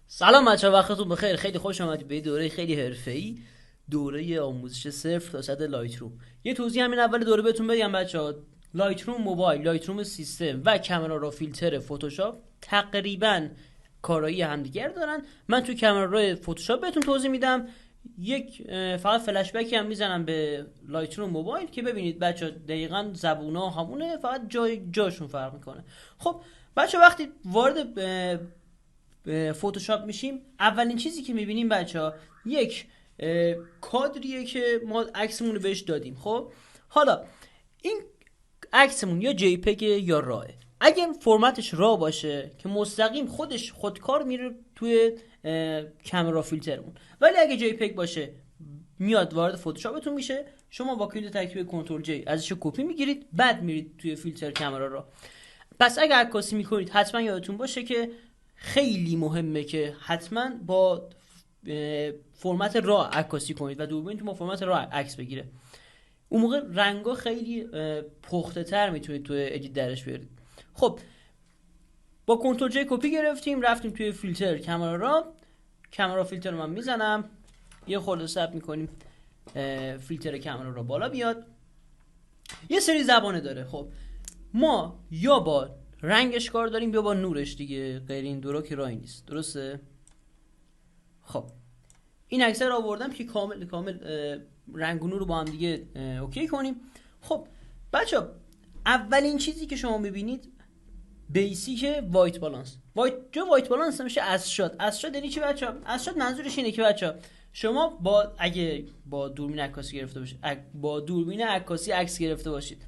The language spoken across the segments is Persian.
سلام بچه‌ها، وقتتون بخیر. خیلی خوش آمدید به دوره خیلی حرفه‌ای، دوره آموزش صفر تا صد لایت روم. یه توضیح همین اول دوره بهتون بگم بچه‌ها. لایت روم موبایل، لایت روم سیستم و کامرا را فیلتر فتوشاپ تقریبا کارایی همدیگر دارن. من تو کامرا را فتوشاپ بهتون توضیح میدم. فقط فلش بکی هم میزنم به لایت روم موبایل که ببینید بچه‌ها دقیقاً زبونا همونه، فقط جاشون فرق میکنه. خب بچه وقتی وارد فتوشاپ میشیم، اولین چیزی که میبینیم بچه ها یک کادریه که ما عکسمون رو بهش دادیم. خب حالا این عکسمون یا جی پگ یا راه. اگه فرمتش را باشه که مستقیم خودکار میره توی کامرا فیلترمون، ولی اگه جی پگ باشه میاد وارد فتوشاپتون میشه، شما با کلید ترکیب کنترل جی ازش کپی میگیرید، بعد میرید توی فیلتر کامرا را. پس اگه عکاسی میکنید حتما یادتون باشه که خیلی مهمه که حتما با فرمت را عکاسی کنید و دوربینتون با فرمت را عکس بگیره. اون موقع رنگا خیلی پخته تر میتونید توی ادیت درش بیارید. خب با کنترل جی کپی گرفتیم، رفتیم توی فیلتر کامرا فیلتر رو من میزنم، یه خورده صبر میکنیم فیلتر کامرا را بالا بیاد. یه سری زبانه داره. خب ما یا با رنگش کار داریم یا با نورش دیگه، غیر این دورا که راهی نیست. درسته؟ خب این اکثر آوردم که کامل رنگ و نور رو با هم دیگه اوکی کنیم. خب بچه اولین چیزی که شما میبینید بیسیک وایت بالانس. وایت بالانس میشه از شات یعنی چی بچه؟ از شات منظورش اینه که بچه شما اگه با دوربین عکاسی گرفته باشید، با دوربین عکاسی عکس گرفته باشید،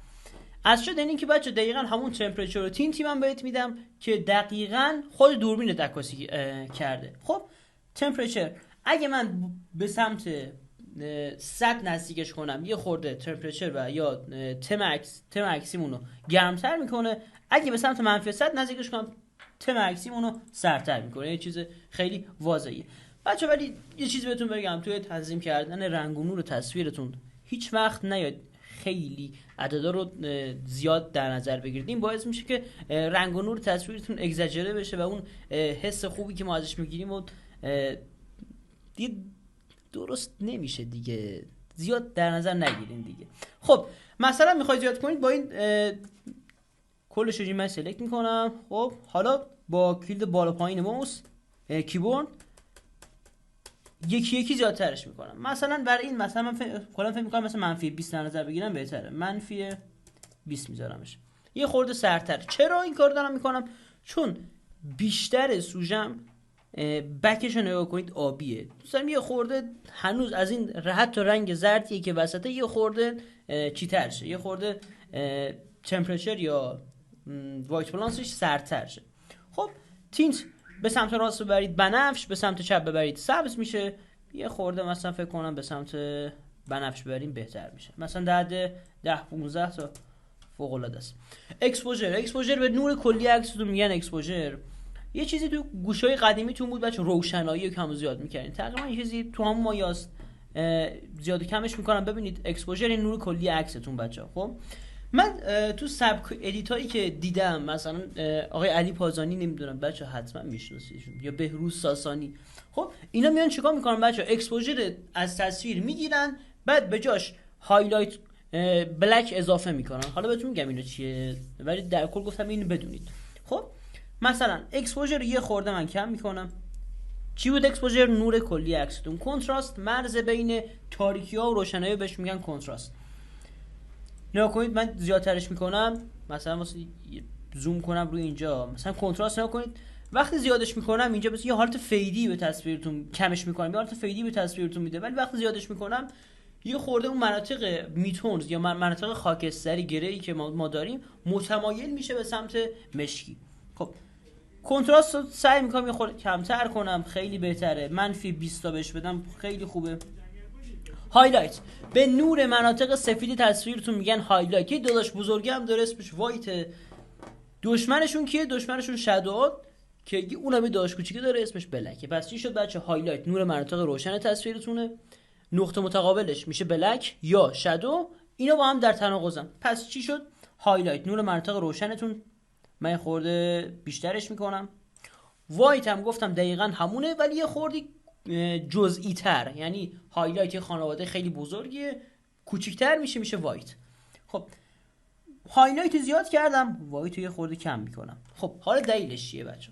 از شد این که بچه دقیقاً همون تمپرچر رو تینتی من بهت میدم که دقیقاً خود دوربینت عکاسی کرده. خب تمپرچر اگه من به سمت 100 نزدیکش کنم، یه خورده تمپرچر و یا تم اکسیمون رو گرمتر میکنه. اگه به سمت منفی 100 نزدیکش کنم، تم اکسیمون رو سردتر میکنه. یه چیز خیلی واضحه بچه. ولی یه چیز بهتون بگم، توی تنظیم کردن رنگ و نور تصویرتون هیچ وقت نیاد خیلی عددا رو زیاد در نظر بگیرید. این باعث میشه که رنگ و نور تصویرتون اگزاجره بشه و اون حس خوبی که ما ازش میگیریم و درست نمیشه دیگه. زیاد در نظر نگیرین دیگه. خب مثلا میخواید زیاد کنید، با این کلش رو من سلکت میکنم. خب حالا با کلید بالا پایین ماوس کیبورد یکی زیادترش میکنم. مثلا برای این مثلا من فکر میکنم مثلا منفی 20 در نظر بگیرم بهتره. منفی 20 میذارمش، یه خورده سردتر. چرا این کار دارم میکنم؟ چون بیشتر سوژم بکش رو نگاه کنید آبیه. دوستم یه خورده هنوز از این حتی رنگ زردیه که وسطه یه خورده چیتر شه، یه خورده تمپرچر یا وایت بالانسش سردتر شه. خب تینت به سمت راست ببرید بنفش، به سمت چپ ببرید سبز میشه. یه خورده مثلا فکر کنم به سمت بنفش ببریم بهتر میشه. مثلا 10-15 تا فوق العاده است. اکسپوژر به نور کلی عکستون میگن اکسپوژر. یه چیزی تو گوشای قدیمیتون بود بچه، روشنایی کم زیاد میکردین. تقریبا یه چیزی تو همون مایاست، زیاد کمش میکنم. ببینید اکسپوژر نور کلی عکستون بچه. خب من تو سبک ادیتایی که دیدم، مثلا آقای علی پازانی، نمیدونم بچه حتما میشناسیشون، یا بهروز ساسانی. خب اینا میان چیکار میکنن بچه؟ اکسپوژر از تصویر میگیرن، بعد به جاش هایلایت بلک اضافه میکنن. حالا بهتون میگم اینو چیه، ولی در کل گفتم اینو بدونید. خب مثلا اکسپوژر یه خورده من کم میکنم. چی بود اکسپوژر؟ نور کلی عکستون. کنتراست مرز بین تاریکی ها و روشنایی بهش میگن کنتراست. نگاه کنید من زیادترش میکنم، مثلا واسه زوم کنم روی اینجا، مثلا کنتراست نگاه کنید وقتی زیادش میکنم اینجا بس یه حالت فیدی به تصویرتون، کمش میکنم یه حالت فیدی به تصویرتون میده. ولی وقتی زیادش میکنم یه خورده اون مناطق میتونز یا مناطق خاکستری گره‌ای که ما داریم متمایل میشه به سمت مشکی. خب کنتراست رو سعی میکنم یه خورده کمتر کنم، خیلی بهتره. منفی 20 تا بهش بدم خیلی خوبه. هایلایت به نور مناطق سفید تصویرتون میگن هایلایت. یه داداش بزرگی هم داره اسمش وایت. دشمنشون کیه؟ دشمنشون شادو، که اونم یه داداش کوچیکی داره اسمش بلک. پس چی شد بچه؟ هایلایت نور مناطق روشن تصویرتونه، نقطه متقابلش میشه بلک یا شادو. اینا با هم در تناقضن. پس چی شد؟ هایلایت نور مناطق روشنتون. من خورده بیشترش میکنم. وایت هم گفتم دقیقا همونه ولی یه خوردی جزئی تر، یعنی هایلایت خانواده خیلی بزرگیه، کوچیک‌تر میشه وایت. خب هایلایت زیاد کردم، وایت رو یه خورده کم میکنم. خب حالا دلیلش چیه بچه؟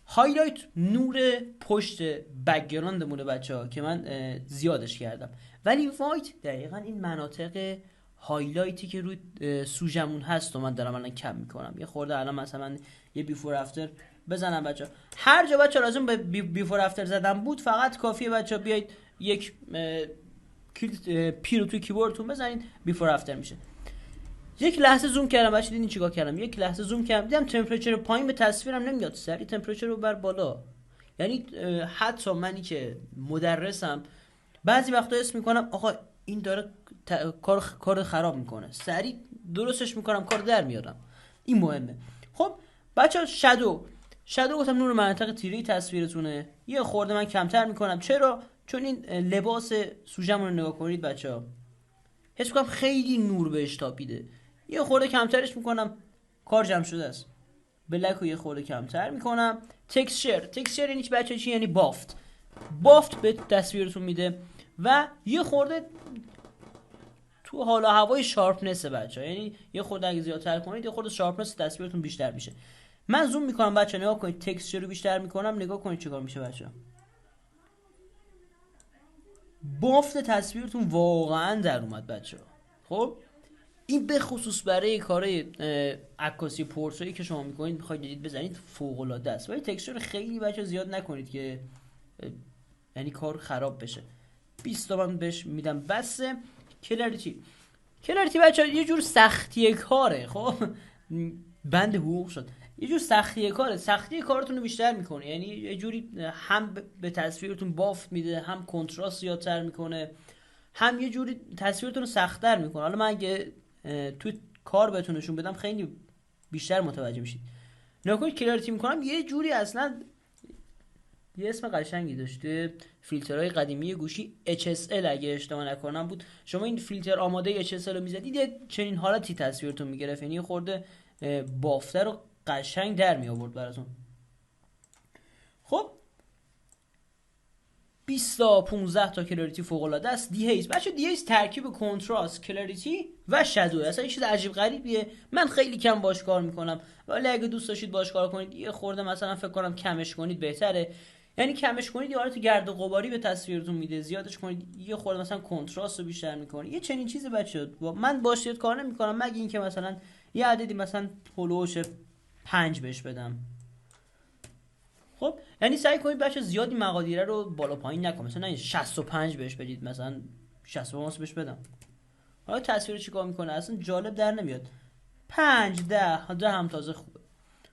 هایلایت نور پشت بک‌گراندمونه بچه‌ها که من زیادش کردم، ولی وایت دقیقا این مناطق هایلایتی که روی سوژمون هست و من دارم الان کم میکنم. یه خورده الان مثلا یه بیفور افتر بزنم بچه‌ها. هر جا بچه‌ها لازم به بیفور افتر زدن بود فقط کافیه بچه‌ها بیاید یک پی رو توی کیبوردتون بزنید بیفور افتر میشه. یک لحظه زوم کردم بچه، دیدین چیکار کردم؟ یک لحظه زوم کردم دیدم تمپرچر پایین به تصویرم نمیاد، سری تمپرچر رو بر بالا. یعنی حتی منی که مدرسم بعضی وقتا حس میکنم آقا این داره کار خراب میکنه، سری درستش میکنم، کار در میارم. این مهمه. خب بچه شادو گفتم نور منطقه تیره تصویرتونه، یه خورده من کمتر میکنم. چرا؟ چون این لباس سوژمون رو نگاه کنید بچه ها، حس میکنم خیلی نور بهش تابیده، یه خورده کمترش میکنم، کار جمع شده است. بلک رو یه خورده کمتر میکنم. تکسچر یعنی چی بچه؟ چی یعنی بافت به تصویرتون میده و یه خورده تو حالا هوای شارپنس بچه، یعنی یه خورده اگه زیادتر کنید یه خورده شارپنس تصویرتون بیشتر میشه. من زوم میکنم بچه، نگاه کنید تکسچر رو بیشتر میکنم، نگاه کنید چیکار میشه بچه. بافت تصویرتون واقعا در اومد بچه. خب این به خصوص برای کارهای عکاسی پورتری که شما میکنید میخواید دیدید بزنید فوق العاده است، ولی تکسچر خیلی بچه زیاد نکنید که یعنی کار خراب بشه. 20 تا من بهش میدم بسه. کلاریتی بچه یه جور سختی کاره. خب بند حقوق شد، یه جور سختی کاره، سختی کارتون رو بیشتر میکنه، یعنی یه جوری هم به تصویرتون بافت میده، هم کنتراست زیادتر میکنه، هم یه جوری تصویرتون رو سخت‌تر میکنه. حالا من اگه تو کار بهتون نشون بدم خیلی بیشتر متوجه میشید. نکنید کلاریتی میکنم یه جوری اصلا یه اسم قشنگی داشته، فیلترهای قدیمی گوشی HSL اگه اشتباه نکنم بود. شما این فیلتر آماده HSL رو میزدید چنین حالتی تصویرتون میگرفت، یعنی خورده بافته رو قشنگ در می آورد براتون. خب 20 تا 15 تا کلاریتی فوق العاده است. دیهیز بچه، دیهیز ترکیب کنتراست، کلاریتی و شادو، اصلا چیز عجیب غریبیه. من خیلی کم باش کار میکنم، ولی اگه دوست داشتید باش کار کنید یه خورده مثلا فکر کنم کمش کنید بهتره. یعنی کمش کنید یه حالت گرد و غباری به تصویرتون میده، زیادش کنید یه خورده مثلا کنتراست رو بیشتر میکنه. یه چنین چیزی بچه من باش کار نمیکنم، مگه اینکه مثلا یه عددی مثلا هولوش 5 بهش بدم. خب یعنی سعی کنید بچه زیادی مقادیره رو بالا پایین نکنید، مثلا 65 بهش بدید، مثلا 65 بهش بدم. حالا تصویر رو چیکار میکنه اصلا جالب در نمیاد. 5 10 هم تازه خوبه.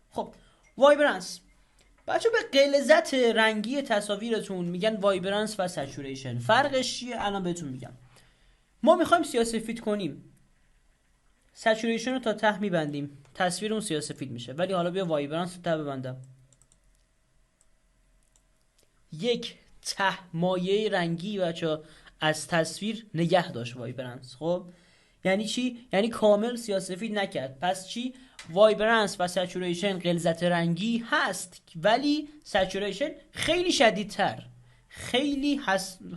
خب وایبرنس بچه، به غلظت رنگی تصاویرتون میگن وایبرنس و سچوریشن. فرقش چیه الان بهتون میگم. ما میخوایم سیاه‌سفید کنیم، سچوریشن رو تا ته میبندیم، تصویر اون سیاه‌سفید میشه. ولی حالا بیا وایبرنس رو ته ببندم، یک ته مایه رنگی بچه از تصویر نگه داشت وایبرنس. خب یعنی چی؟ یعنی کامل سیاه‌سفید نکرد. پس چی؟ وایبرنس و سچوریشن غلظت رنگی هست، ولی سچوریشن خیلی شدیدتر، خیلی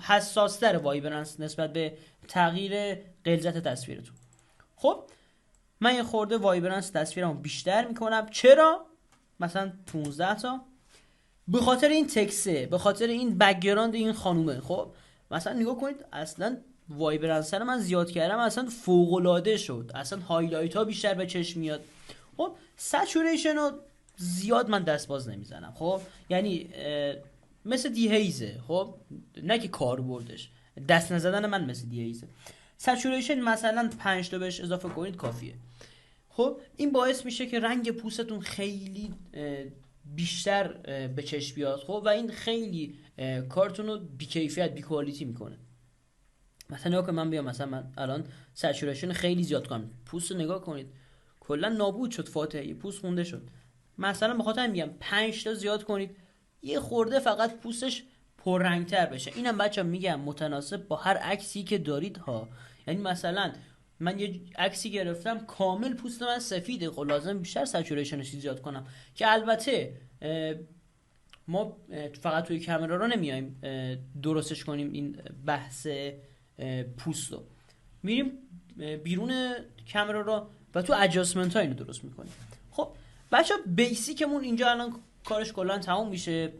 حساستر وایبرنس نسبت به تغییر غلظت تصویرتون. خب من یه خورده وایبرنس تصویرمو بیشتر میکنم. چرا؟ مثلا 15 تا، به خاطر این تکسه، به خاطر این بک‌گراند این خانومه. خب مثلا نگاه کنید اصلا وایبرنس رو من زیاد کردم، اصلا فوق العاده شد، اصلا هایلایت ها بیشتر به چشم میاد. خب سچوریشن رو زیاد من دست باز نمیزنم. خب یعنی مثل دیهیزه، خب نه که کار بردش، دست نزدن من مثل دیهیزه. سچوریشن مثلا 5 تا بهش اضافه کنید کافیه. خب این باعث میشه که رنگ پوستتون خیلی بیشتر به چشم بیاد. خب و این خیلی کارتون رو بی‌کیفیت بی کوالیتی میکنه. مثلا نگاه کنید من بیام مثلا من الان سچوریشن خیلی زیاد کنم، پوست رو نگاه کنید کلا نابود شد، فاتحه پوست خونده شد. مثلا بخاطر میگم 5 تا زیاد کنید، یه خورده فقط پوستش پررنگتر بشه. اینم بچه‌ها میگم متناسب با هر عکسی که دارید ها. یعنی مثلا من یه عکسی گرفتم کامل پوست من سفیده، خب لازم بیشتر سچوریشنش زیاد کنم که البته ما فقط توی کامرا رو نمیایم درستش کنیم این بحث پوست رو، میریم بیرون کامرا رو و تو ادجاستمنت ها اینو درست میکنیم. خب بچه بیسیکمون اینجا الان کارش کلا تموم میشه.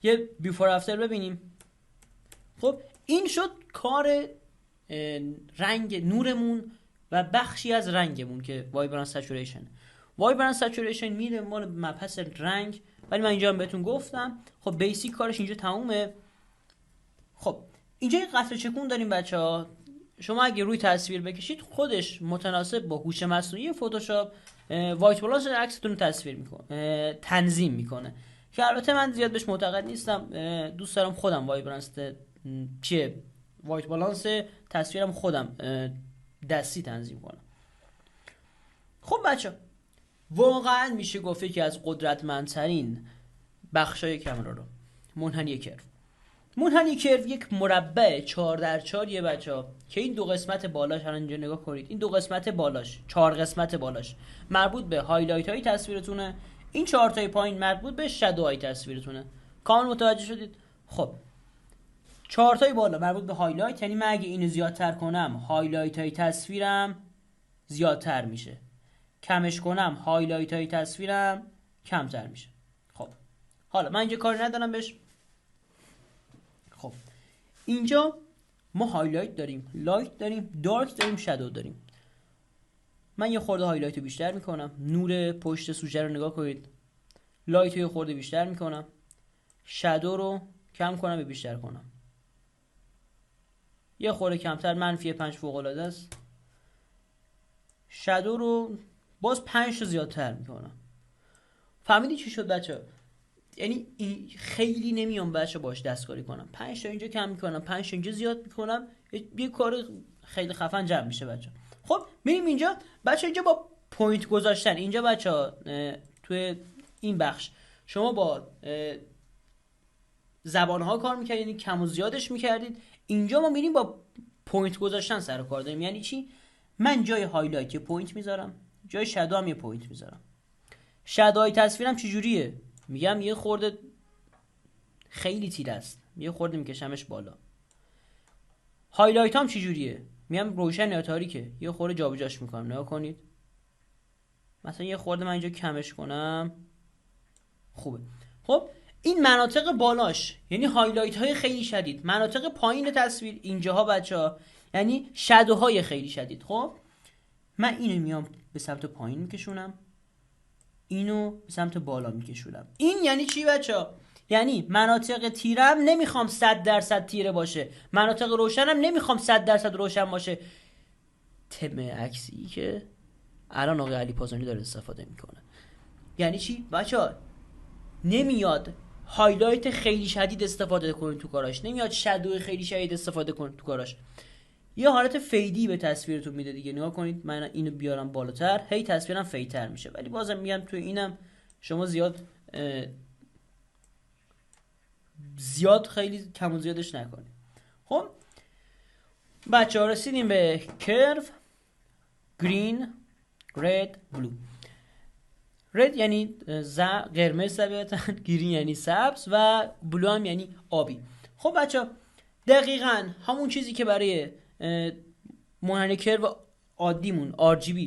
یه بیفور افتر ببینیم. خب این شد کار رنگ نورمون و بخشی از رنگمون که وایبرنس سچوریشن. وایبرنس سچوریشن میره مال مبحث رنگ، ولی من اینجا هم بهتون گفتم. خب بیسیک کارش اینجا تمومه. خب اینجا یه قطره چکون داریم بچه‌ها. شما اگه روی تصویر بکشید خودش متناسب با هوش مصنوعی فتوشاپ وایت بالانس عکستون رو تصویر میکنه، تنظیم میکنه، که البته من زیاد بهش معتقد نیستم. دوست دارم خودم وایت بالانس تصویرم خودم دستی تنظیم کنم. خب بچه واقعا میشه گفت که از قدرتمندترین بخشای کامرا رو منحنی کرو. منحنی کرو یک مربع 4x4 بچه‌ها که این دو قسمت بالاش، الان اینجا نگاه کنید، این دو قسمت بالاش، 4 قسمت بالاش مربوط به هایلایت های تصویرتونه، این 4 تای پایین مربوط به شادو های تصویرتونه. کامل متوجه شدید؟ خب 4 تای بالا مربوط به هایلایت، یعنی من اگه اینو زیادتر کنم هایلایت های تصویرم زیادتر میشه، کمش کنم هایلایت های تصویرم کمتر میشه. خب حالا من اینجا کاری ندارم بهش. خب اینجا ما هایلایت داریم، لایت داریم، دارک داریم، شادو داریم. من یه خورده هایلایت رو بیشتر میکنم، نور پشت سوژه رو نگاه کنید، لایت رو یه خورده بیشتر میکنم، شادو رو کم کنم یا بیشتر کنم، یه خورده کمتر، -5 فوق العاده است. شادو رو باز 5 رو زیادتر میکنم. فهمیدی چی شد بچه؟ یعنی خیلی نمیام بچه باش دستکاری کنم، 5 تا اینجا کم میکنم، 5 تا اینجا زیاد میکنم، یه کار خیلی خفن جمع میشه بچه. خب میریم اینجا بچه، اینجا با پوینت گذاشتن، اینجا بچه توی این بخش شما با زبانها کار میکردید، یعنی کم و زیادش میکردید. اینجا ما میریم با پوینت گذاشتن سر کار داریم. یعنی چی؟ من جای هایلایت یه پوینت میذارم، جای شادو هم یه پوینت میذارم. شادوهای تصویرم چجوریه؟ میگم یه خورده خیلی تیر است، یه خورده میکشمش بالا. هایلایت هم چجوریه؟ میگم روشن یا تاریکه، یه خورده جابجاش میکنم. نگاه کنید مثلا یه خورده من اینجا کمش کنم، خوبه. خب این مناطق بالاش یعنی هایلایت های خیلی شدید، مناطق پایین تصویر اینجاها بچه‌ها یعنی شادوهای خیلی شدید. خب من اینو میام به سمت پایین میکشونم، اینو به سمت بالا میکشونم. این یعنی چی بچه‌ها؟ یعنی مناطق تیرم نمیخوام 100% تیره باشه، مناطق روشنم نمیخوام 100% روشن باشه. تم عکسی که الان آقای علی پازانی داره استفاده میکنه. یعنی چی بچه‌ها؟ نمیاد هایلایت خیلی شدید استفاده کنید تو کاراش، نمیاد شادو خیلی شدید استفاده کنید تو کاراش. یه حالت فیدی به تصویرتون میده دیگه. نگاه کنید من اینو بیارم بالاتر، هی تصویرم فیدتر میشه، ولی بازم میگم تو اینم شما زیاد خیلی کم و زیادش نکنید. خب بچه ها رسیدیم به کرو گرین رد بلو. رد یعنی قرمز طبیعتا، گرین یعنی سبز و بلو هم یعنی آبی. خب بچه ها دقیقاً همون چیزی که برای منحنی کرو عادیمون RGB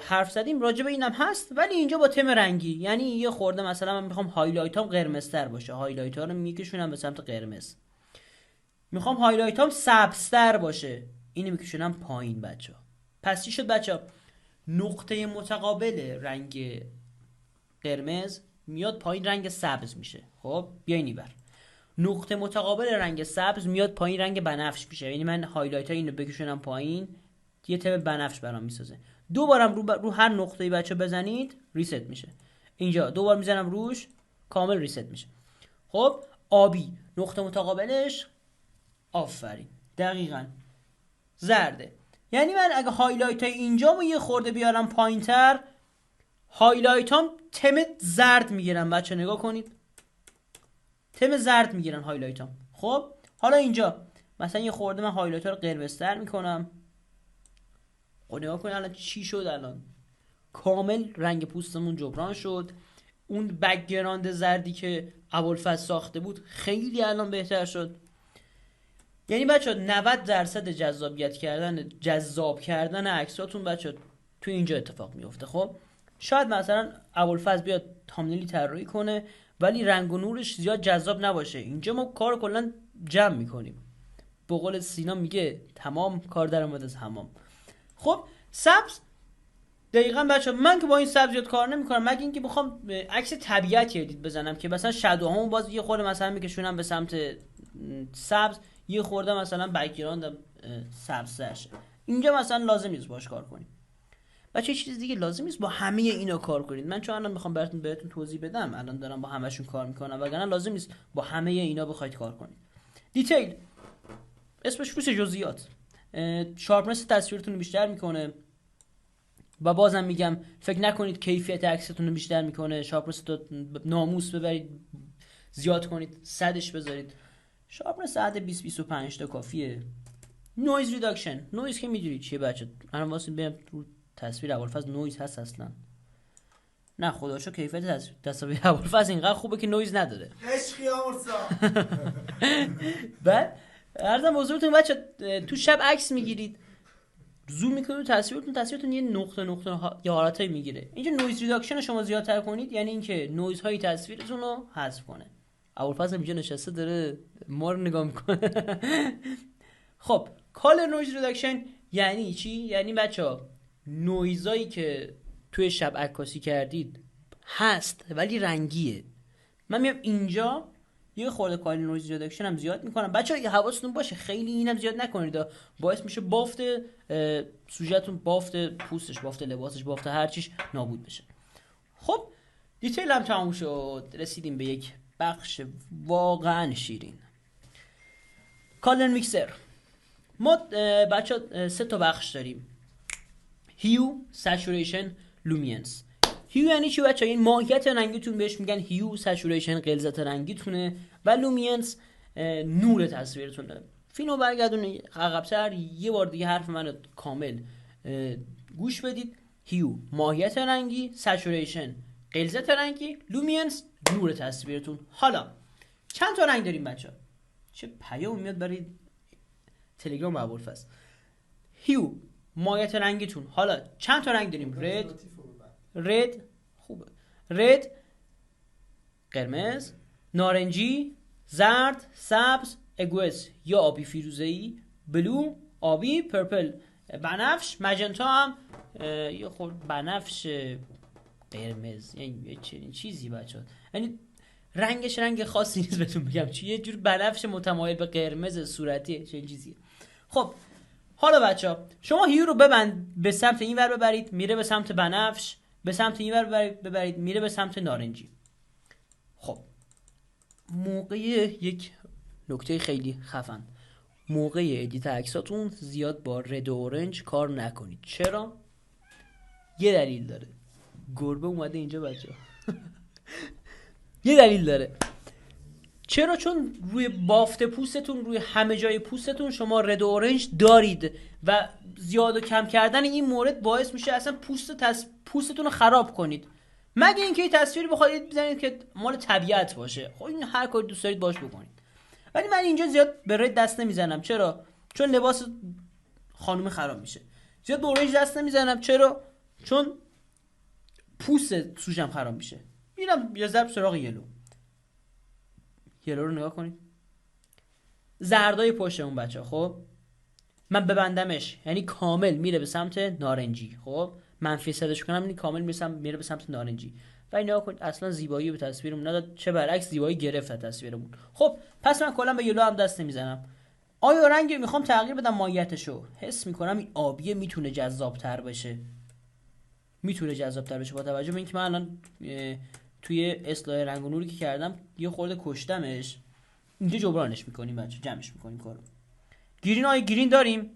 حرف زدیم راجع به اینم هست، ولی اینجا با تم رنگی. یعنی یه خورده مثلا من میخوام هایلایت هم قرمزتر باشه، هایلایت ها رو میکشونم به سمت قرمز. میخوام هایلایت هم سبزتر باشه، اینو میکشونم پایین بچه ها. پس چی شد بچه ها؟ نقطه متقابل رنگ قرمز میاد پایین، رنگ سبز میشه. خب بیاین اینور. نقطه متقابل رنگ سبز میاد پایین، رنگ بنفش میشه. یعنی من هایلایت ها اینو بکشونم پایین، یه تم بنفش برام میسازه. دوبارم رو هر نقطه‌ای بچه بزنید ریست میشه. اینجا دوبار میزنم روش کامل ریست میشه. خب آبی نقطه متقابلش، آفرین دقیقاً زرده. یعنی من اگه هایلایت های اینجا یه خورده بیارم پایینتر، هایلایت هم تم زرد میگیرن بچه. نگاه کنید تم زرد میگیرن هایلایت هم. خب حالا اینجا مثلا یه خورده من هایلایت ها رو قرمزتر میکنم. خب نگاه کنید الان چی شد، الان کامل رنگ پوستمون جبران شد. اون بک‌گراند زردی که ابوالفضل ساخته بود خیلی الان بهتر شد. یعنی بچه‌ها 90% جذاب کردن عکساتون بچه‌ها تو اینجا اتفاق میفته. خب شاید مثلا ابوالفضل بیاد تامنیلی طراحی کنه ولی رنگ و نورش زیاد جذاب نباشه، اینجا ما کار کلا جمع میکنیم. به قول سینا میگه تمام کار در اومد از حمام. خب سبز دقیقاً بچه‌ها من که با این سبز زیاد کار نمیکنم، مگه اینکه بخوام عکس طبیعتی ادیت بزنم که مثلا شادوهامو باز یه خورده مثلا میکشونم به سمت سبز، یه خورده مثلا بک‌گراند سبز شه. اینجا مثلا لازم نیست باش کار کنیم. بچه چیز دیگه لازم نیست با همه اینا کار کنید. من چون الان میخوام بهتون توضیح بدم، الان دارم با همشون کار میکنم، وگرنه لازم نیست با همه اینا بخواید کار کنید. دیتیل اسمش روش جزئیات، شارپنس تصویرتون رو بیشتر میکنه و بازم میگم فکر نکنید کیفیت عکستون رو بیشتر میکنه. شارپنس رو ناموس ببرید زیاد کنید، صدش بذارید. شارپنس عدد 20-25 تا کافیه. نویز ریداکشن، نویز که میدونید چیه بچه، الان واسه ببینم تو تصویر ابوالفضل نویز هست اصلا؟ نه خدا شو کیفیت تصویر ابوالفضل اینقدر خوبه که نویز نداره. عشقی آمرسا. بعد عرضم حضورتون بچه تو شب عکس میگیرید، زوم میکنید تصویرتون یه نقطه یا حالتایی میگیره. اینجا نویز ریداکشن رو شما زیادتر کنید، یعنی اینکه نویزهای تصویرتون رو حذف کنه. ابوالفضل اینجا نشسته داره ما رو نگاه میکنه. خب کالر نویز ریداکشن یعنی چی؟ یعنی بچه‌ها نویزایی که توی شب عکاسی کردید هست ولی رنگیه. من میام اینجا یه خورده کالر نویز ریداکشن هم زیاد میکنم. بچه‌ها حواستون باشه خیلی اینم زیاد نکنید، باعث میشه بافت سوژه‌تون، بافت پوستش، بافت لباسش، بافت هر چیش نابود بشه. خب دیتیل هم تموم شد، رسیدیم به یک بخش واقعا شیرین، کالر میکسر. ما بچه 3 تا بخش داریم: هیو، سچوریشن، لومینس. هیو یعنی چی بچه؟ این ماهیت رنگیتون بهش میگن هیو، سچوریشن غلظت رنگیتونه و لومینس نور تصویرتونه. فیلمو برگردون عقب‌تر یه بار دیگه حرف منو کامل گوش بدید. هیو ماهیت رنگی، سچوریشن غلظت رنگی، لومینس نور تصویرتون. حالا چند تا رنگ داریم بچه؟ چه پیام میاد برای تلگرام ابوالفضل. هیو ماهیت رنگیتون. حالا چند تا رنگ داریم؟ رد خوبه، رد قرمز، نارنجی، زرد، سبز، اگوس یا آبی فیروزه‌ای، بلو آبی، پرپل بنفش، مجنتا هم یه خورد بنفش قرمز، یعنی چنین چیزی بچه‌ها. یعنی رنگش رنگ خاصی نیست بهتون بگم چی، یه جور بنفش متمایل به قرمز صورتیه، چنین چیزیه. خب حالا بچه‌ها شما هیو رو به سمت این ور ببرید میره به سمت بنفش، به سمت این ور ببرید میره به سمت نارنجی. خب موقع یک نکته خیلی خفن، موقع ادیت عکساتون زیاد با رد و اورنج کار نکنید. چرا؟ یه دلیل داره. گربه اومده اینجا بچه‌ها. یه دلیل داره. چرا؟ چون روی بافت پوستتون، روی همه جای پوستتون شما رد و اورنج دارید و زیاد و کم کردن این مورد باعث میشه اصلا پوستتون رو خراب کنید. مگه اینکه این تصویری بخواید بزنید که مال طبیعت باشه، خب این هر کاری دوست دارید باش بکنید. ولی من اینجا زیاد به رد دست نمیزنم. چرا؟ چون لباس خانم خراب میشه. زیاد به اورنج دست نمیزنم. چرا؟ چون پوست سوژم خراب میشه. میرم یه ضرب سراغ یلو رو نگاه کنید، زردای پشت اون بچه. خب من ببندمش یعنی کامل میره به سمت نارنجی. خب منفی صدش کنم یعنی کامل میره به سمت نارنجی. و این نگاه کنید اصلا زیبایی به تصویرمون نداد، چه برعکس زیبایی گرفت از تصویرمون. خب پس من کلا به یلو هم دست نمیزنم. آیا رنگ میخوام تغییر بدم ماهیتشو، حس میکنم این آبیه میتونه جذاب‌تر بشه، با توجه به اینکه من الان توی اصلاح رنگ و نوری که کردم یه خورده کشتمش، اینجا جبرانش میکنیم بچه، جمعش میکنیم کارو. گرین داریم،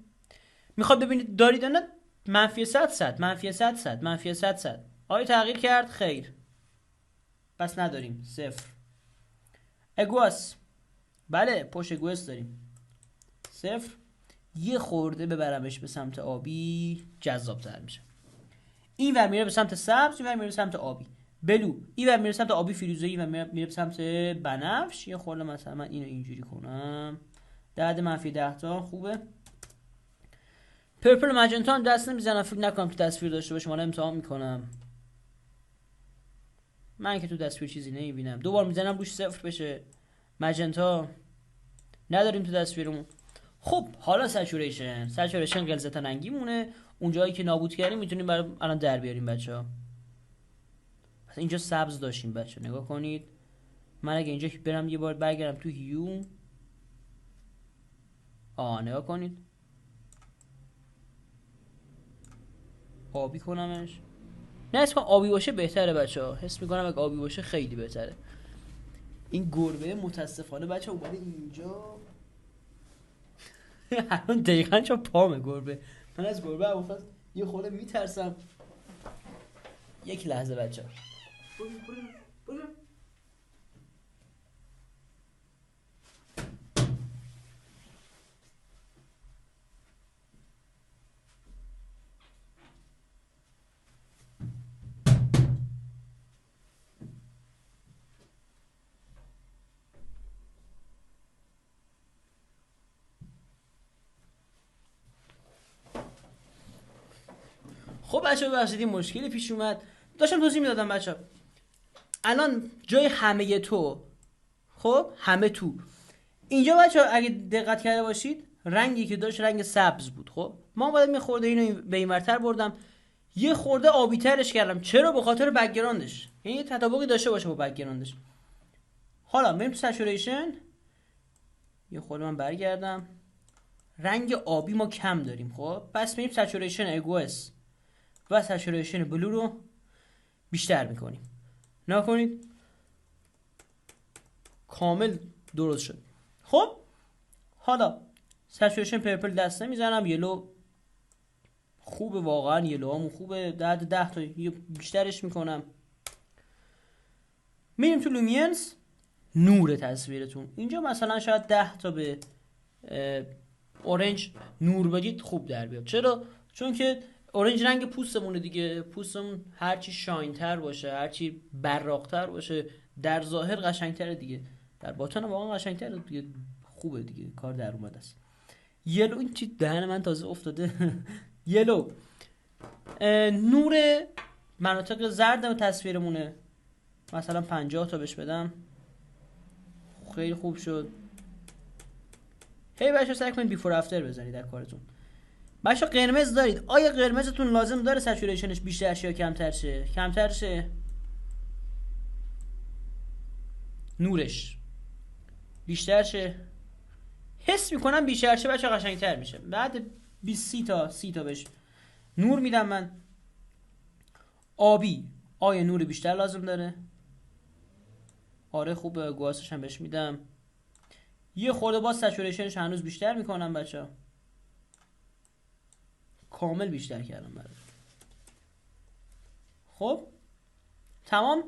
میخواد ببینید دارید نه، منفی 100 آیا تغییر کرد؟ خیر، پس نداریم، 0. اگواس، بله پشت اگواس داریم، 0. یه خورده ببرمش به سمت آبی جذاب تر میشه. این ور میره به سمت سبز، این ور میره به سمت آبی. بلو این و میره سمت آبی فیروزه‌ای و میره سمت بنفش. یه خورده مثلا من اینو اینجوری کنم، درد منفی 10 تا خوبه. پرپل ماجنتا هم دست نمیزنم، فکر نکنم تو تصویر داشته باشه، من امتحان میکنم. من که تو تصویر چیزی نمیبینم. دوبار میزنم روش 0 بشه. ماجنتا نداریم تو تصویرمون. خب حالا سچوریشن غلظت رنگی مونه. اون جایی که نابود کردیم میتونیم برای الان در بیاریم بچه‌ها. اینجا سبز داشتیم بچه، نگاه کنید. من اگه اینجا برم یه بار برگردم تو هیو، نگاه کنید، آبی کنمش. نه اسم آبی باشه بهتره بچه ها، حس میکنم اگه آبی باشه خیلی بهتره. این گربه متاسفانه بچه اومده اینجا. الان دقیقا چون پامه گربه. من از گربه ابوالفضل یه خورده میترسم. یک لحظه بچه ها. خب بچه ها ببخشید این مشکلی پیش اومد، داشتم توضیح میدادم بچه ها. الان جای همه تو، خب همه تو اینجا بچه ها اگه دقت کرده باشید رنگی که داشت رنگ سبز بود. خب ما باید یه خورده اینو به این ورتر بردم، یه خورده آبی ترش کردم. چرا؟ به خاطر بک‌گراندش، یعنی یه تطابقی داشته باشه با بک‌گراندش. حالا بریم تو سچوریشن، یه خورده من برگردم. رنگ آبی ما کم داریم، خب پس بریم سچوریشن اگوس و سچوریشن بلو رو بیشتر میکنیم. نکنید کامل درست شد. خب حالا سچوریشن پرپل دست نمیزنم، یلو خوبه واقعا، یلو همون خوبه، درد 10 تا بیشترش میکنم. میریم تو لومینس، نور تصویرتون اینجا مثلا شاید 10 تا به اورنج نور بدید خوب در بیاد. چرا؟ چون که اورنج رنگ پوستمونه دیگه، پوستمون هرچی شاینتر باشه، هرچی براقتر باشه، در ظاهر قشنگتره دیگه، در باطن واقعا قشنگتره دیگه، خوبه دیگه، کار در اومده است. یلو این چی دهن من تازه افتاده. یلو نور مناطق زرد تصویرمونه، مثلا 50 تا بهش بدم، خیلی خوب شد. هی بچه‌ها سعی کنید بیفور افتر بزنید در کارتون. بچه‌ها قرمز دارید، آیا قرمزتون لازم داره سچوریشنش بیشتر شه یا کمتر شه؟ کمتر شه. نورش بیشتر شه. حس میکنم بیشتر شه بچه‌ها قشنگتر میشه. بعد 20 30 تا بهش نور میدم من. آبی آیا نور بیشتر لازم داره؟ آره خوبه، گواسش هم بهش میدم. یه خورده باز سچوریشنش هنوز بیشتر میکنم بچه‌ها، کامل بیشتر کردم برات. خب تمام.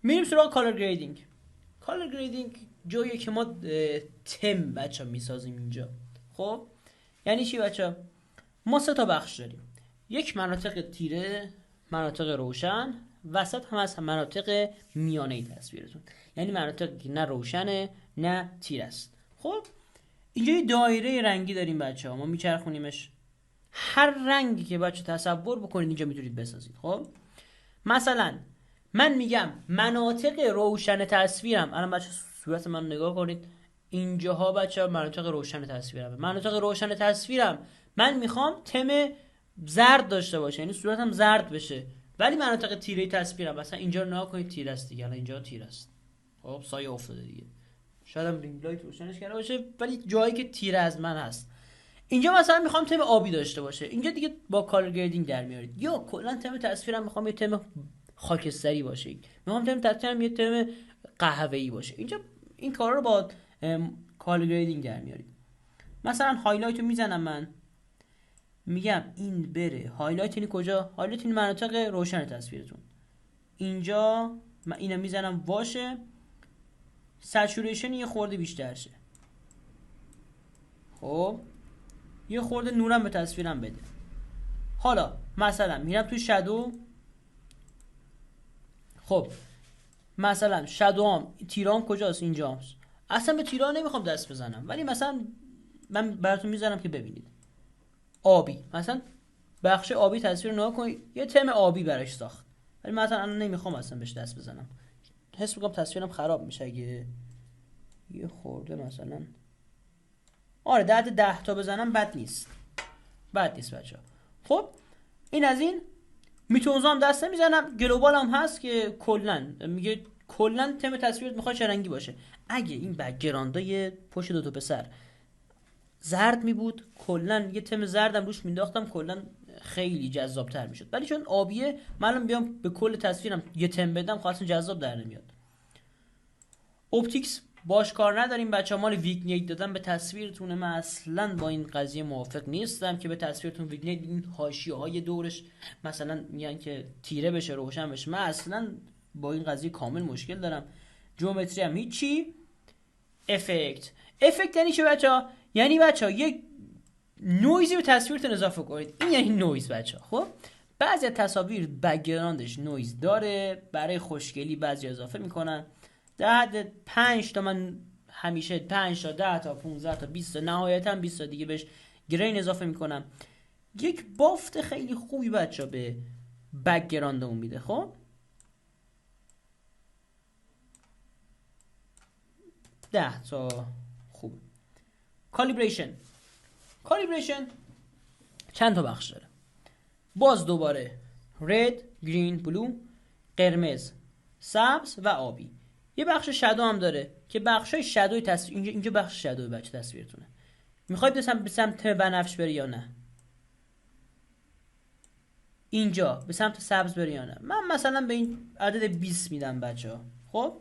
میریم سراغ کالر گریدینگ. کالر گریدینگ جاییه که ما تم بچه‌ها میسازیم اینجا. خب یعنی چی بچه‌ها؟ ما 3 تا بخش داریم، یک مناطق تیره، مناطق روشن، وسط هم از مناطق میانه تصویرتون، یعنی مناطقی که نه روشنه نه تیره است. خب اینجا یه دایره رنگی داریم بچه‌ها، ما میچرخونیمش. هر رنگی که بچه تصور بکنید اینجا میتونید بسازید. خب مثلا من میگم مناطق روشن تصویرم، الان بچه صورت من نگاه کنید، اینجاها بچه مناطق روشن تصویرم. مناطق روشن تصویرم من میخوام تم زرد داشته باشه، یعنی صورتم زرد بشه، ولی مناطق تیره تصویرم مثلا اینجا رو نگاه کنید تیره است دیگه، الان اینجا تیره است. خب سایه افتاده دیگه، شاید هم رینگ لایت روشنش کرده باشه، ولی جایی که تیره از من هست اینجا مثلا میخوام تم آبی داشته باشه، اینجا دیگه با کالر گریدینگ در میارید. یا کلا تم تصویرم میخوام یه تم خاکستری باشه، میخوام تم تصویرم یه تم قهوه‌ای باشه، اینجا این کارا رو با کالر گریدینگ در میارید. مثلا هایلایت رو میزنم، من میگم این بره هایلایت، یعنی کجا؟ هایلایت این مناطق روشن تصویرتون. اینجا من اینو میزنم واشه، سچوریشن یه خورده بیشتر شه. خب یه خورده نورم به تصویرم بده. حالا مثلا میرم تو شادو، خب مثلا شادوام تیرام کجاست؟ اینجاست. اصلا به تیرا نمیخوام دست بزنم، ولی مثلا من براتون میذارم که ببینید. آبی، مثلا بخش آبی تصویر نگاه کنید، یه تم آبی براش ساخت، ولی مثلا الان نمیخوام اصلا بهش دست بزنم، حس میکنم تصویرم خراب میشه اگه یه خورده مثلا آره در 10 تا بزنم بد نیست بچه‌ها. خب این از این. میتونزا هم دست نمیزنم. گلوبال هم هست که کلا میگه کلا تم تصویرت میخواد چه رنگی باشه. اگه این بک‌گراندای پشت دو تا پسر زرد می بود، کلا یه تم زردم روش مینداختم، کلا خیلی جذاب تر میشد. ولی چون آبیه، من بیام به کل تصویرم یه تم بدم، خاصا جذاب در نمیاد. اپتیکس باش کار نداریم بچه‌ها، مال ویگنیت دادن به تصویرتونه. من اصلا با این قضیه موافق نیستم که به تصویرتون ویگنیت این حاشیه‌های دورش مثلا میگن که تیره بشه، روشن بشه. من اصلا با این قضیه کامل مشکل دارم. جیومتری هم هیچی. افکت یعنی چه بچه‌ها؟ یعنی بچه‌ها یک نویزی به تصویرتون اضافه کنید. این یعنی نویز بچه‌ها. خب بعضی تصاویر بک‌گراندش نویز داره، برای خوشگلی بعضی اضافه میکنن. در حد 5 تا، من همیشه 5 تا 10 تا 15 تا 20 تا نهایتا 20 تا دیگه بهش گرین اضافه میکنم. یک بافت خیلی خوبی بچه‌ها به بک‌گراندمون میده. خب 10 تا خوب. کالیبریشن چند تا بخش داره. باز دوباره رد، گرین، بلو، قرمز، سبز و آبی. یه بخش شادو هم داره که بخشای شادوی تصویر، اینجا بخش شادوی بچه تصویرتونه. میخواید به سمت بنفش بری یا نه؟ اینجا به سمت سبز بری یا نه؟ من مثلا به این عدد 20 میدم بچه‌ها. خب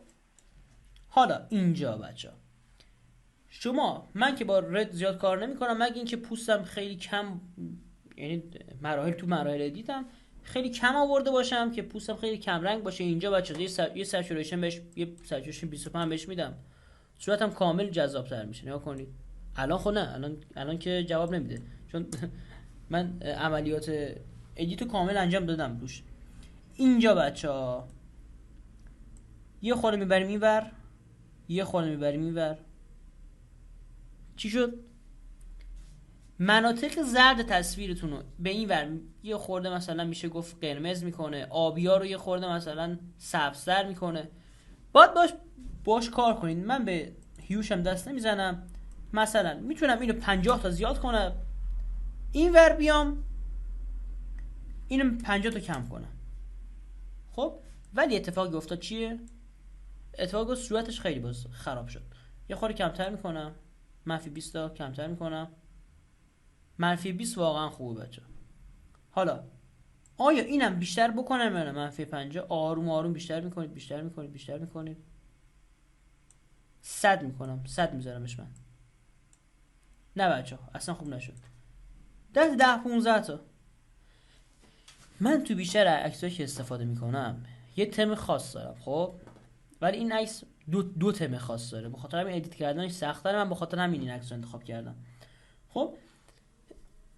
حالا اینجا بچه‌ها من که با رد زیاد کار نمی‌کنم، مگه اینکه پوستم خیلی کم، یعنی مراحل ادیتم خیلی کم آورده باشم که پوستم خیلی کم رنگ باشه. اینجا بچه‌ها یه سچوریشن بهش، یه سچوریشن 25 بهش میدم، صورتم کامل جذاب‌تر میشه. نگاه کنید. الان خب نه، الان که جواب نمیده، چون من عملیات ادیتو کامل انجام دادم روش. اینجا بچه‌ها یه خورده میبریم اینور، یه خورده میبریم اینور. چی شد؟ مناطق زرد تصویرتون رو به این ور یه خورده مثلا میشه گفت قرمز میکنه، آبیا رو یه خورده مثلا سبزتر میکنه. باید باش کار کنید. من به هیوشم دست نمیزنم. مثلا میتونم اینو 50 تا زیاد کنم، این ور بیام اینو 50 تا کم کنم. خب ولی اتفاقی افتاد چیه؟ اتفاقی افتاد صورتش خیلی باز خراب شد. یه خورده کمتر میکنم، -20 تا کمتر میکنم. -20 واقعا خوبه بچه. حالا آیا اینم بیشتر بکنم یا نه؟ -50. آروم آروم بیشتر میکنید. 100 میکنم، 100 میذارمش من. نه بچه اصلا خوب نشد. 10-15 تا. من تو بیشتر عکسایی که استفاده میکنم یه تم خاص دارم. خب ولی این عکس دو تم خاص داره، به خاطر همین ادیت کردنش سخته. من به خاطر همین این عکس رو انتخاب کردم. خب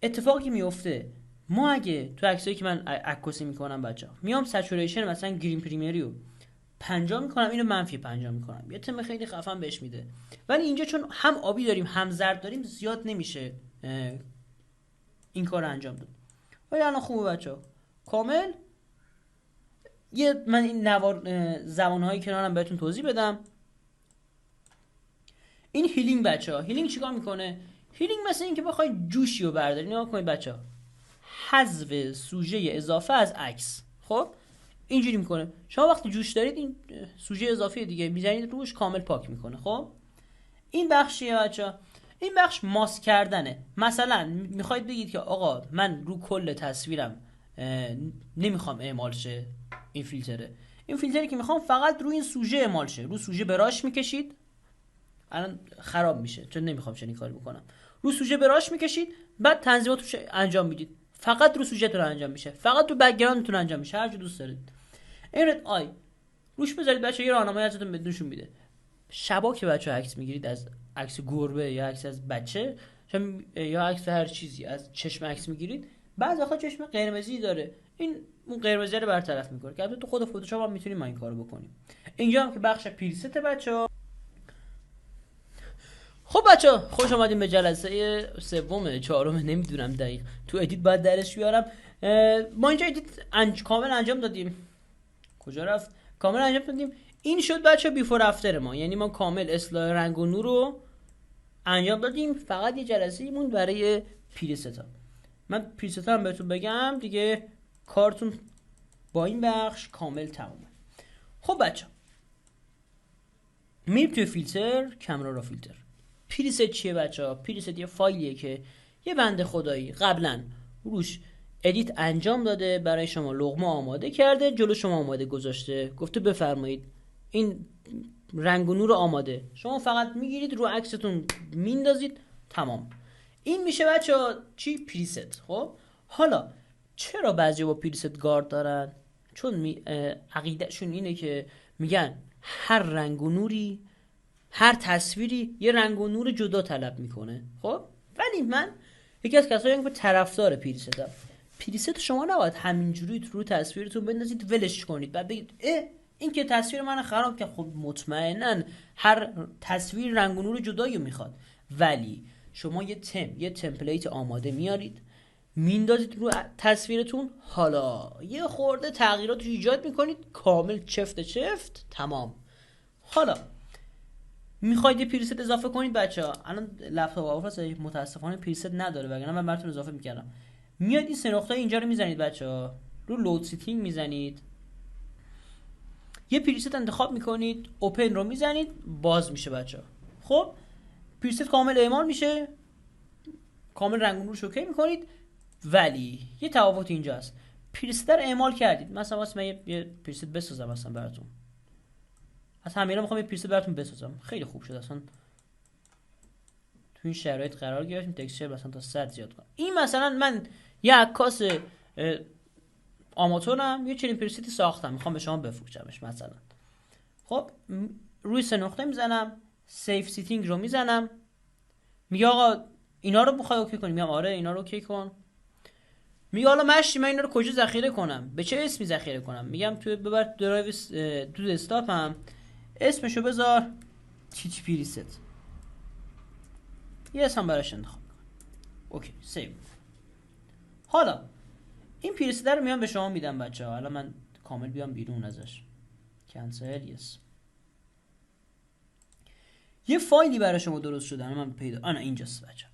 اتفاقی میفته، ما اگه تو عکسایی که من عکاسی میکنم بچه‌ها میام سچوریشن مثلا گرین پریمری رو 50 میکنم، اینو -50 میکنم، یه تم خیلی خفن بهش میده. ولی اینجا چون هم آبی داریم هم زرد داریم زیاد نمیشه این کار انجام داد. ولی الان خوبه بچه‌ها کامل. من این زبان‌های کنارم بهتون توضیح بدم. این هیلینگ بچه‌ها، هیلینگ چیکار میکنه؟ هیلینگ مثل این که بخوای جوشی رو برداری. نگاه کنید بچه‌ها، حذف سوژه اضافه از عکس. خب اینجوری میکنه. شما وقتی جوش دارید این سوژه اضافه دیگه میزنید روش، کامل پاک میکنه. خب این بخشیه بچه‌ها. این بخش ماسک کردنه. مثلا میخواید بگید که آقا من رو کل تصویرم نمیخوام اعمال شه این فیلتری که میخوام فقط رو این سوژه اعمال شه. رو سوژه براش میکشید، الان خراب میشه چون نمیخوام چنین کاری بکنم. رو سوژه براش میکشید، بعد تنظیماتش انجام میدید. فقط رو سوژه‌تون انجام میشه، فقط تو بک‌گراندتون انجام میشه، هر جا دوست دارید. این رد آی روش بذارید بچه‌ها، یه راهنمایی ازتون نشون میده. شبا که بچه‌ها عکس میگیرید، از عکس گربه یا عکس از بچه یا عکس هر چیزی، از چشم عکس میگیرید، بعضی وقتا چشم قرمزی داره. این اون قرمزی رو برطرف میکنه که البته تو خود فتوشاپ هم میتونیم ما این کارو بکنیم. اینجا هم که بخش پریست بچه‌ها. خب بچه‌ها خوش آمدیم به جلسه سوم چهارم نمیدونم دقیق، تو ادیت باید درش بیارم. ما اینجا ادیت کامل انجام دادیم. کجا رفت؟ کامل انجام دادیم. این شد بچه بیفور افتر ما، یعنی ما کامل اصلاح رنگ و نور رو انجام دادیم. فقط یه جلسه مون برای پریست ها. من پریست ها هم بهتون بگم دیگه کارتون با این بخش کامل تمومه. خب بچه میریم توی فیلتر، کامرا را فیلتر. پریست چیه بچه ها؟ پریست یه فایلیه که یه بنده خدایی قبلا روش ادیت انجام داده، برای شما لقمه آماده کرده، جلو شما آماده گذاشته، گفته بفرمایید این رنگ و نور آماده، شما فقط میگیرید رو عکستون میندازید، تمام. این میشه بچه‌ها چی؟ پریست. خب حالا چرا بعضی با پریست گارد دارن؟ چون عقیدهشون اینه که میگن هر رنگ و نوری، هر تصویری یه رنگ و نور جدا طلب میکنه. خب ولی من یکی از کسایی که طرفدار پریستم. پریست شما نباید همینجوری رو تصویرتون بندازید ولش کنید بعد بگید این که تصویر من خراب که. خب مطمئنن هر تصویر رنگ و نور جدایی میخواد، ولی شما یه تمپلیت آماده میارید میندازید رو تصویرتون، حالا یه خورده تغییرات ایجاد میکنید، کامل چفت تمام. حالا میخواید یه پریست اضافه کنید بچه‌ها، الان لپتاپ آفرس متاسفانه پریست نداره وگرنه من براتون اضافه میکردم. میاد این سه نقطه اینجا رو میزنید بچه‌ها، رو لود سیتینگ میزنید، یه پریست انتخاب میکنید، اوپن رو میزنید، باز میشه بچه‌ها. خب پریست کامل اعمال میشه، کامل رنگ و نورش اوکی میکنید، ولی یه تفاوت اینجاست. پریست رو اعمال کردید، مثلا من یه پریست بسازم مثلا براتون، از همینا میخوام یه پریست براتون بسازم، خیلی خوب شد اصلا تو این شرایط قرار گرفتیم، تکسچر مثلا تا 100 زیاد کنم. این مثلا من یه عکاس آماتورم، یه چنین پریستی ساختم، میخوام به شما بفروشمش مثلا. خب روی سه نقطه میزنم، سیف سیتینگ رو میزنم، میگه آقا اینا رو بخوای اوکی کنی، میگم آره اینا رو اوکی کن. میگه حالا من اینا رو کجا ذخیره کنم، به چه اسمی ذخیره کنم؟ میگم تو ببر درایو تو دسکتاپم، اسمشو بذار تیچ پریست، یه اسم براش انتخاب کن، اوکی سیو. حالا این پریست رو میام به شما میدم بچه‌ها. حالا من کامل بیام بیرون ازش، کنسل یس. یه فایلی برای شما درست شده، من پیدا اینجاست بچه‌ها،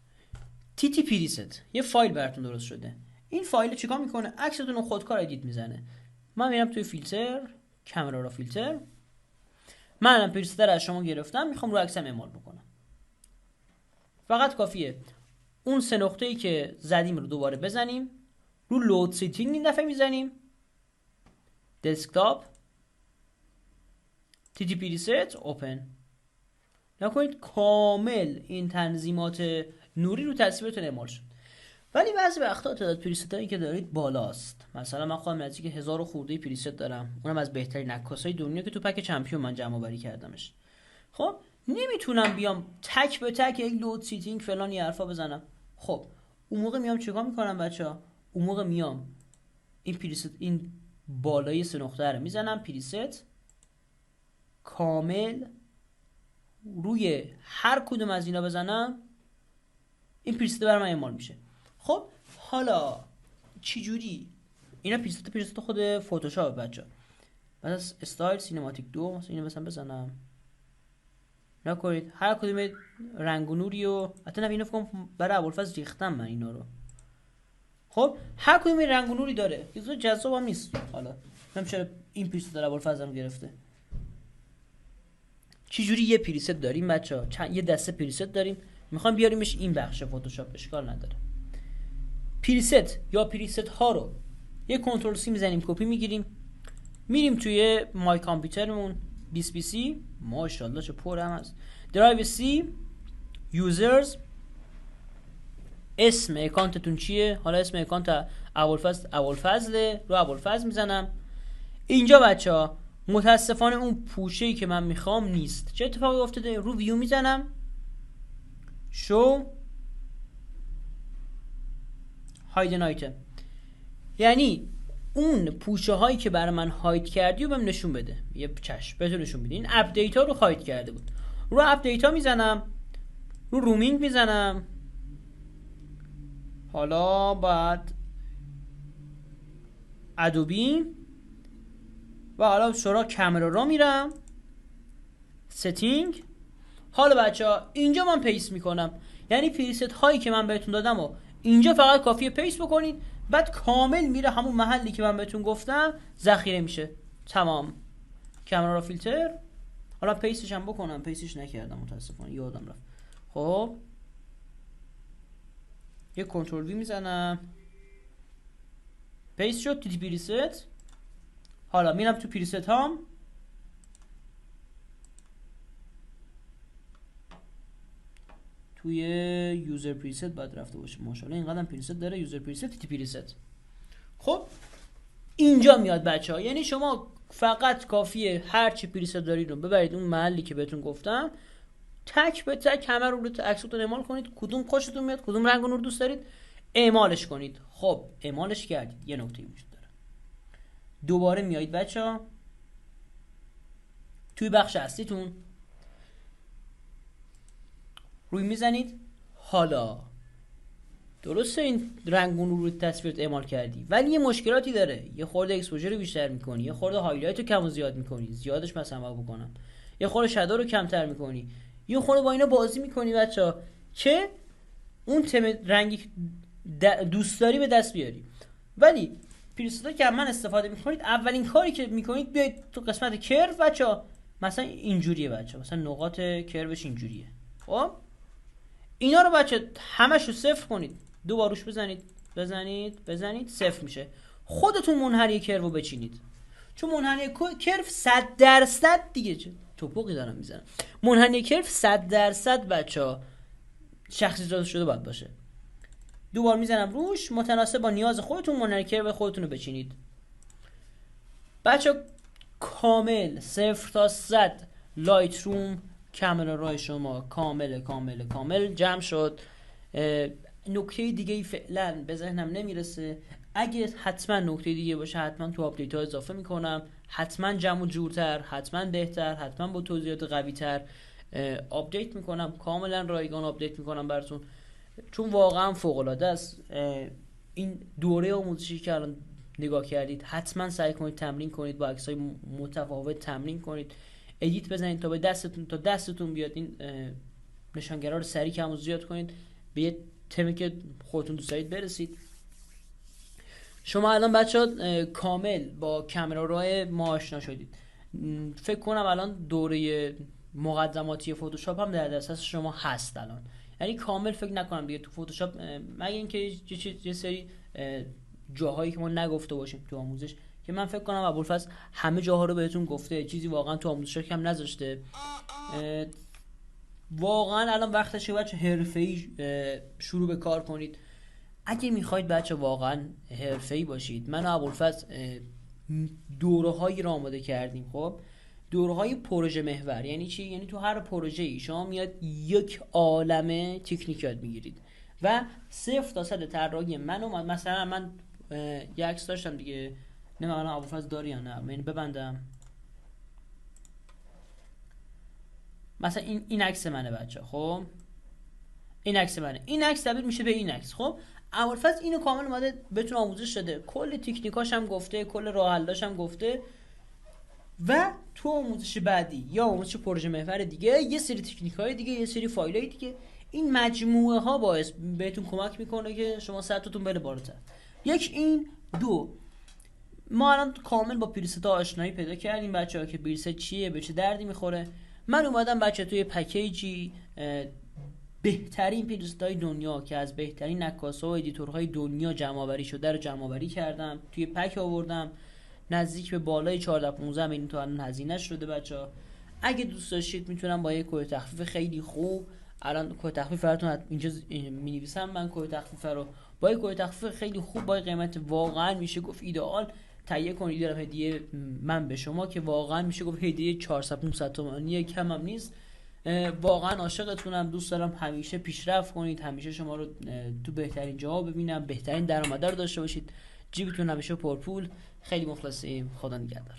تی تی پریست، یه فایل براتون درست شده. این فایل چیکار میکنه؟ عکستون رو خودکار ادیت میزنه. من میرم توی فیلتر، کامرا را فیلتر، منم پریست رو از شما گرفتم، میخوام رو عکسم اعمال بکنم. فقط کافیه اون سه نقطه‌ای که زدیم رو دوباره بزنیم، رو لود سیتینگ این دفعه میزنیم، دسکتاپ، تی تی پریست، اوپن. نکنید کامل این تنظیمات نوری رو تصویرتون اعمال شد. ولی بعضی وقتا تعداد پریست هایی که دارید بالاست. مثلا من خودم نزدیک 1000 خورده پریست دارم، اونم از بهترین عکاسای دنیا که تو پک چمپیون من جمع آوری کردمش. خب نمیتونم بیام تک به تک یک لود سیتینگ فلان یه حرفا بزنم. خب اون موقع میام چیکار میکنم بچه‌ها؟ اون موقع میام این پریست، این بالای سه نقطه رو میزنم، پریست کامل روی هر کدوم از اینا بزنم، این پریست برام اعمال میشه. خب حالا چی جوری اینا پریست خود فتوشاپ بچه‌ها؟ بعد از استایل سینماتیک 2 مثلا اینو مثلا بزنم، نکنید هر کدوم رنگ و نوری و حتی اینو فکر کنم برای ابوالفضل ریختم من اینا رو. خب هر کدوم رنگ و نوری داره، چیزا جذاب هم نیست. حالا من چرا این پریست داره ابوالفضل هم گرفته. چه جوری یه پریست داریم بچه‌ها، یه دسته پریست داریم، میخوام بیاریمش این بخش فتوشاپ، اشکال نداره. پریست یا پریست ها رو یه کنترل سی میزنیم، کپی میگیریم، میریم توی مای کامپیوترمون 20 PC، ماشاءالله چه پر هم هست، درایو سی، یوزرز، اسم اکانتتون چیه؟ حالا اسم اکانت ابوالفضل رو ابوالفضل میزنم. اینجا بچه‌ها متاسفانه اون پوشه‌ای که من میخوام نیست. چه اتفاقی افتاده؟ رو ویو میزنم، شو هایدن آیتم، یعنی اون پوشه هایی که برای من هاید کردی و بهم نشون بده. یه چشم بهتون نشون بده. این اپدیت ها رو هاید کرده بود. رو اپدیت ها میزنم، رو رومینگ میزنم. حالا بعد ادوبی و حالا سراغ کامرا را میرم، ستینگ. حالا بچه‌ها اینجا من پیست میکنم، یعنی پریست هایی که من بهتون دادم و اینجا فقط کافیه پیست بکنید، بعد کامل میره همون محلی که من بهتون گفتم ذخیره میشه. تمام. کامرا را فیلتر. حالا پیستش هم بکنم، پیستش نکردم متاسفانه یادم رفت. خب یه کنترل وی میزنم، پیست شد تو پریست. حالا میرم تو پریست هام، توی یوزر پریست باید رفته باشه. ماشاءالله اینقدر پریست داره یوزر پریست، تی پریست. خب اینجا میاد بچه‌ها، یعنی شما فقط کافیه هر چی پریست دارید رو ببرید اون محلی که بهتون گفتم، تک به تک همه رو عکستون اعمال کنید، کدوم خوشتون میاد، کدوم رنگ و نور دوست دارید اعمالش کنید. خب اعمالش کردید، یه نکته وجود داره. دوباره میایید بچه‌ها توی بخش اصلیتون روی میزنید. حالا درسته این رنگ و نور رو تصویرت اعمال کردی، ولی یه مشکلاتی داره. یه خورده اکسپوژر رو بیشتر میکنی، یه خورده هایلایت رو کم و زیاد میکنی، زیادش مثلا بکنم، یه خورده شادو رو کمتر میکنی، یه خورده با اینا بازی میکنی بچه‌ها که اون تم رنگی دوست داری به دست بیاری. ولی پریستا که من استفاده میکنید، اولین کاری که میکنید بیاید تو قسمت کرو بچه‌ها، مثلا اینجوریه بچه‌ها، مثلا نقاط کروش اینجوریه. خب اینا رو بچه همش رو صفر کنید، دو بار روش بزنید صفر میشه. خودتون منحنی کرو رو بچینید، چون منحنی کرو 100% دیگه توپقی دارم میزنم، منحنی کرو 100% بچه‌ها شخصیت شده باید باشه. دو بار میزنم روش، متناسب با نیاز خودتون منحنی کرو خودتون رو بچینید بچه. کامل 0 تا 100 لایت روم کامرا رای شما کامل جمع شد. نکته دیگه فعلا به ذهنم نمیرسه. اگه حتما نکته دیگه باشه حتما تو آپدیت ها اضافه میکنم، حتما جمع و جورتر، حتما بهتر، حتما با توضیحات قوی تر آپدیت میکنم، کاملا رایگان آپدیت میکنم براتون، چون واقعا فوق العاده است. این دوره آموزشی که الان نگاه کردید حتما سعی کنید تمرین کنید، با عکس‌های متفاوت تمرین کنید، ادیت بزنید تا به دستتون بیاد. این نشانگرها رو سریع کم و زیاد کنید، به یه تمی که خودتون دوست دارید برسید. شما الان بچه‌ها کامل با کامرا رای ما آشنا شدید. فکر کنم الان دوره مقدماتی فتوشاپ هم در دسترس شما هست الان، یعنی کامل فکر نکنم دیگه تو فتوشاپ، مگه اینکه یه سری جاهایی که ما نگفته باشیم تو آموزش، که من فکر کنم ابوالفضل همه جاها رو بهتون گفته، چیزی واقعا تو آموزش کم نذاشته. واقعا الان وقتشه بچه حرفه‌ای شروع به کار کنید. اگه میخواید بچه واقعا حرفه‌ای باشید، من و ابوالفضل دوره‌هایی رو آماده کردیم. خب دوره‌های پروژه محور یعنی چی؟ یعنی تو هر پروژه‌ای شما میاد یک عالمه تکنیک یاد میگیرید و 0 تا 100 طراحی مثلا من یه عکس داشتم دیگه، نمیدونم ابوالفضل داری یا نه، من ببندم. مثلا این عکس منه بچه. خب این عکس منه، این عکس تبدیل میشه به این عکس. خب ابوالفضل اینو کامل اومده بهتون آموزش داده، کل تکنیکاش هم گفته، کل راه حلاش هم گفته، و تو آموزش بعدی یا آموزش پروژه محور دیگه یه سری تکنیک‌های دیگه، یه سری فایل‌های دیگه، این مجموعه ها باعث بهتون کمک میکنه که شما سطحتون بره بالاتر. یک این دو، ما الان کامل با پریست آشنایی پیدا کردیم بچه‌ها که پریست چیه، به چه دردی میخوره. من اومدم بچه توی پکیجی بهترین پریست‌های دنیا که از بهترین عکاس‌ها و ادیتورهای دنیا جمع‌آوری شده رو جمع‌آوری کردم، توی پک آوردم، نزدیک به بالای 14-15 میلیون تا الان هزینه شده بچه‌ها. اگه دوست داشتید میتونم با یه کد تخفیف خیلی خوب، الان کد تخفیف براتون اینجا می‌نویسم، من کد تخفیف رو با یه کد تخفیف خیلی خوب با قیمت واقعا میشه گفت ایدئال تهیه کنید، دارم هدیه من به شما که واقعا میشه گفت هدیه 400-500 تومانی کم هم نیست. واقعا عاشقتونم، دوست دارم همیشه پیشرفت کنید، همیشه شما رو تو بهترین جاها ببینم، بهترین درآمد رو داشته باشید. جیبتون همیشه پرپول. خیلی مخلصیم. خدا نگهدار.